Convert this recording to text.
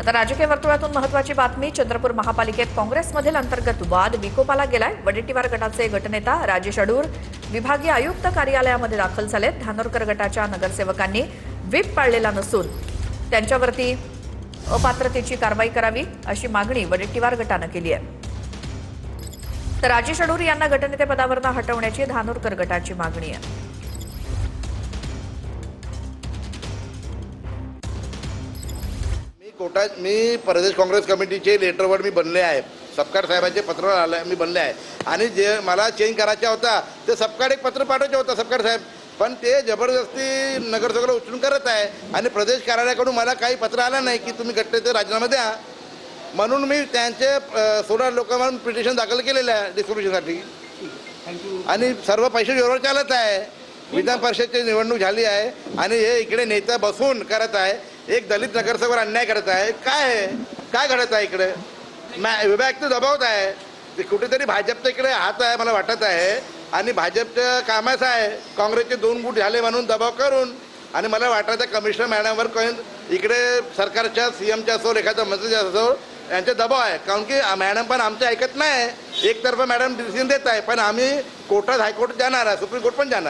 आता राजकीय वर्तुळातून महत्त्वाची बातमी. चंद्रपूर महापालिकेत काँग्रेसमधील अंतर्गत वाद विकोपाला गेलाय. वडेट्टीवार गटाचे गटनेता राजेश अडूर विभागीय आयुक्त कार्यालयामध्ये दाखल झालेत. धानोरकर गटाच्या नगरसेवकांनी व्हीप पाळलेला नसून त्यांच्यावरती अपात्रतेची कारवाई करावी अशी मागणी वडेट्टीवार गटानं केली आहे. तर राजेश अडूर यांना गटनेतेपदावरून हटवण्याची धानोरकर गटाची मागणी आहे. मी प्रदेश काँग्रेस कमिटीचे लेटरवर मी बनले आहे. सपकाळ साहेबांचे पत्र आलं मी बनले आहे आणि जे मला चेंज करायचा होता ते सपकाळ एक पत्र पाठवायचं होतं सपकाळ साहेब, पण ते जबरदस्ती नगरसेवकाला उचलून करत आहे आणि प्रदेश कार्यालयाकडून मला काही पत्र आलं नाही की तुम्ही गटनेते राजीनामा द्या. म्हणून मी त्यांचे 16 लोकांवर पिटिशन दाखल केलेलं आहे डिस्ट्रिब्युशनसाठी आणि सर्व पैसे जोरावर चालत आहे. विधान परिषदची निवडणूक झाली आहे आणि हे इकडे नेता बसून करत आहे. एक दलित नगरसेवकावर अन्याय करत आहे. काय घडत आहे इकडे? विभाग तो दबावत आहे. ते कुठेतरी भाजपचा इकडे हात आहे मला वाटत आहे आणि भाजपचं कामच आहे काँग्रेसचे 2 गुट झाले म्हणून दबाव करून. आणि मला वाटतं कमिशनर मॅडमवर इकडे सरकारच्या CMच्या असो एखाद्या मंत्रीच्या असो यांचे दबाव आहे, कारण की मॅडम पण आमचं ऐकत नाही. एकतर्फा मॅडम डिसिजन देत आहे, पण आम्ही कोर्टात हायकोर्ट जाणार आहे, सुप्रीम कोर्ट पण जाणार.